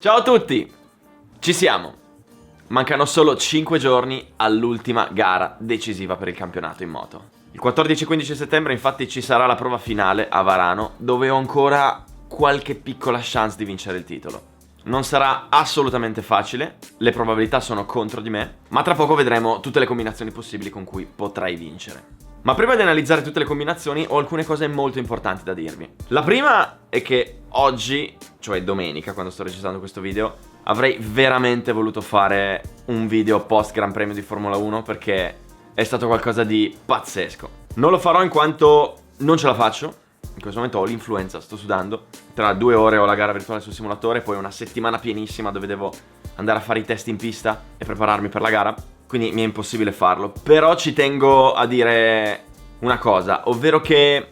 Ciao a tutti! Ci siamo! Mancano solo 5 giorni all'ultima gara decisiva per il campionato in moto. Il 14 e 15 settembre infatti ci sarà la prova finale a Varano, dove ho ancora qualche piccola chance di vincere il titolo. Non sarà assolutamente facile, le probabilità sono contro di me, ma tra poco vedremo tutte le combinazioni possibili con cui potrai vincere. Ma prima di analizzare tutte le combinazioni ho alcune cose molto importanti da dirvi. La prima è che oggi, cioè domenica quando sto registrando questo video, avrei veramente voluto fare un video post Gran Premio di Formula 1 perché è stato qualcosa di pazzesco. Non lo farò in quanto non ce la faccio. In questo momento ho l'influenza, sto sudando. Tra 2 ore ho la gara virtuale sul simulatore, poi una settimana pienissima dove devo andare a fare i test in pista e prepararmi per la gara. Quindi mi è impossibile farlo. Però ci tengo a dire una cosa, ovvero che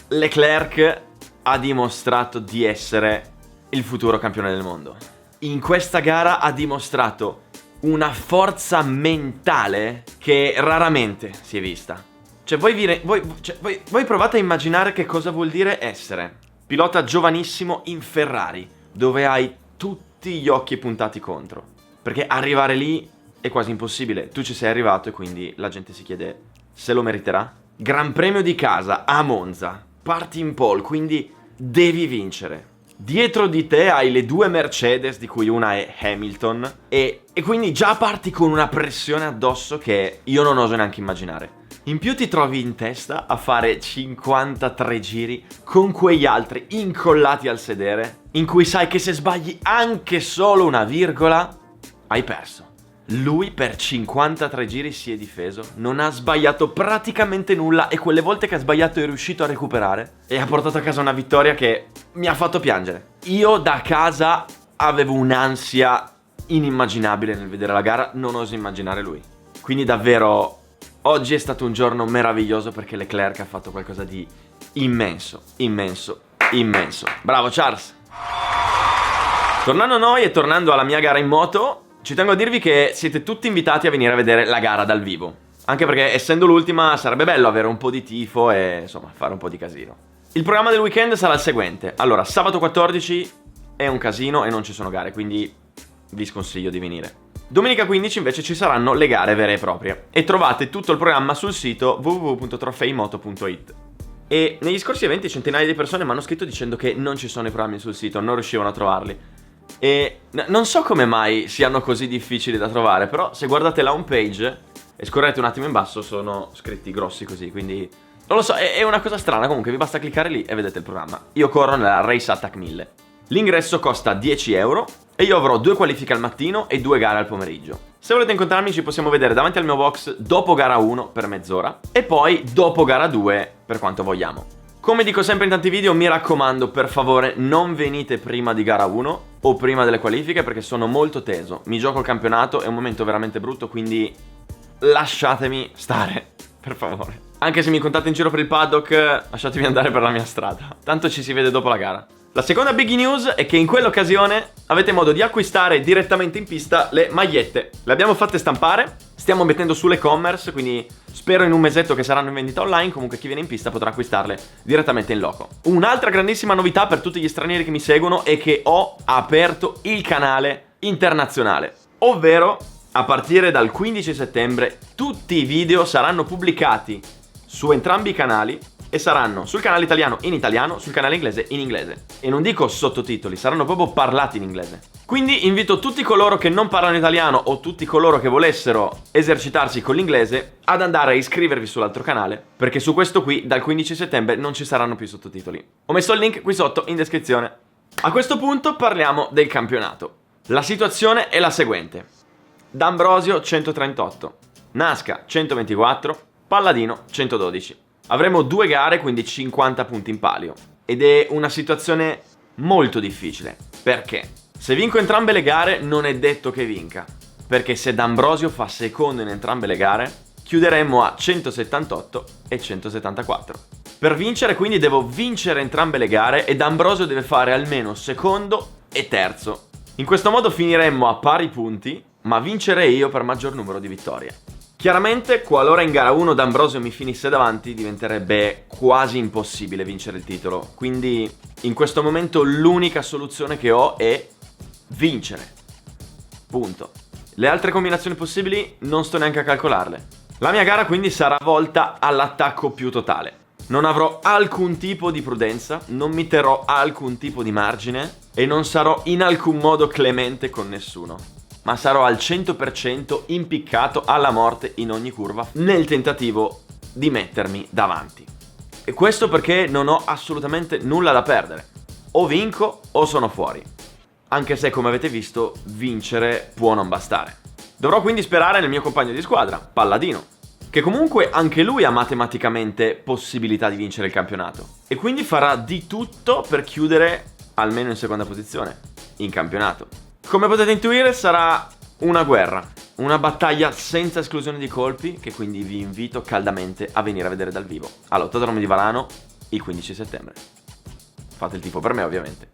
Leclerc ha dimostrato di essere il futuro campione del mondo. In questa gara ha dimostrato una forza mentale che raramente si è vista. Cioè voi provate a immaginare che cosa vuol dire essere pilota giovanissimo in Ferrari, dove hai tutti gli occhi puntati contro. Perché arrivare lì è quasi impossibile. Tu ci sei arrivato e quindi la gente si chiede se lo meriterà. Gran premio di casa a Monza, parti in pole, quindi devi vincere. Dietro di te hai le 2 Mercedes, di cui una è Hamilton, e quindi già parti con una pressione addosso che io non oso neanche immaginare. In più ti trovi in testa a fare 53 giri con quegli altri incollati al sedere, in cui sai che se sbagli anche solo una virgola, hai perso. Lui per 53 giri si è difeso, non ha sbagliato praticamente nulla e quelle volte che ha sbagliato è riuscito a recuperare e ha portato a casa una vittoria che mi ha fatto piangere. Io da casa avevo un'ansia inimmaginabile nel vedere la gara, non oso immaginare lui. Quindi davvero oggi è stato un giorno meraviglioso perché Leclerc ha fatto qualcosa di immenso. Bravo Charles! Tornando a noi e tornando alla mia gara in moto, ci tengo a dirvi che siete tutti invitati a venire a vedere la gara dal vivo. Anche perché essendo l'ultima sarebbe bello avere un po' di tifo e insomma fare un po' di casino. Il programma del weekend sarà il seguente. Allora, sabato 14 è un casino e non ci sono gare, quindi vi sconsiglio di venire. Domenica 15 invece ci saranno le gare vere e proprie e trovate tutto il programma sul sito www.trofeimoto.it. E negli scorsi eventi centinaia di persone mi hanno scritto dicendo che non ci sono i programmi sul sito, non riuscivano a trovarli. E non so come mai siano così difficili da trovare, però se guardate la home page e scorrete un attimo in basso sono scritti grossi così, quindi non lo so, è una cosa strana. Comunque vi basta cliccare lì e vedete il programma. Io corro nella Race Attack 1000. L'ingresso costa 10 euro e io avrò 2 qualifiche al mattino e 2 gare al pomeriggio. Se volete incontrarmi ci possiamo vedere davanti al mio box dopo gara 1 per mezz'ora e poi dopo gara 2 per quanto vogliamo. Come dico sempre in tanti video, mi raccomando, per favore non venite prima di gara 1 o prima delle qualifiche perché sono molto teso. Mi gioco il campionato, è un momento veramente brutto, quindi lasciatemi stare, per favore. Anche se mi contate in giro per il paddock, lasciatemi andare per la mia strada. Tanto ci si vede dopo la gara. La seconda big news è che in quell'occasione avete modo di acquistare direttamente in pista le magliette. Le abbiamo fatte stampare, stiamo mettendo sull'e-commerce, quindi spero in un mesetto che saranno in vendita online. Comunque chi viene in pista potrà acquistarle direttamente in loco. Un'altra grandissima novità per tutti gli stranieri che mi seguono è che ho aperto il canale internazionale, ovvero a partire dal 15 settembre tutti i video saranno pubblicati su entrambi i canali e saranno sul canale italiano in italiano, sul canale inglese in inglese. E non dico sottotitoli, saranno proprio parlati in inglese. Quindi invito tutti coloro che non parlano italiano o tutti coloro che volessero esercitarsi con l'inglese ad andare a iscrivervi sull'altro canale, perché su questo qui dal 15 settembre non ci saranno più sottotitoli. Ho messo il link qui sotto in descrizione. A questo punto parliamo del campionato. La situazione è la seguente: D'Ambrosio 138, Nasca 124, Palladino 112. Avremo 2 gare, quindi 50 punti in palio. Ed è una situazione molto difficile. Perché? Se vinco entrambe le gare non è detto che vinca. Perché se D'Ambrosio fa secondo in entrambe le gare, chiuderemmo a 178 e 174. Per vincere quindi devo vincere entrambe le gare e D'Ambrosio deve fare almeno secondo e terzo. In questo modo finiremmo a pari punti, ma vincerei io per maggior numero di vittorie. Chiaramente, qualora in gara 1 D'Ambrosio mi finisse davanti, diventerebbe quasi impossibile vincere il titolo. Quindi, in questo momento, l'unica soluzione che ho è vincere. Punto. Le altre combinazioni possibili non sto neanche a calcolarle. La mia gara quindi sarà volta all'attacco più totale. Non avrò alcun tipo di prudenza, non mi terrò alcun tipo di margine e non sarò in alcun modo clemente con nessuno, ma sarò al 100% impiccato alla morte in ogni curva nel tentativo di mettermi davanti. E questo perché non ho assolutamente nulla da perdere. O vinco o sono fuori. Anche se, come avete visto, vincere può non bastare. Dovrò quindi sperare nel mio compagno di squadra, Palladino, che comunque anche lui ha matematicamente possibilità di vincere il campionato e quindi farà di tutto per chiudere almeno in seconda posizione in campionato. Come potete intuire sarà una guerra, una battaglia senza esclusione di colpi, che quindi vi invito caldamente a venire a vedere dal vivo all'Ottodromo di Varano il 15 settembre. Fate il tifo per me, ovviamente.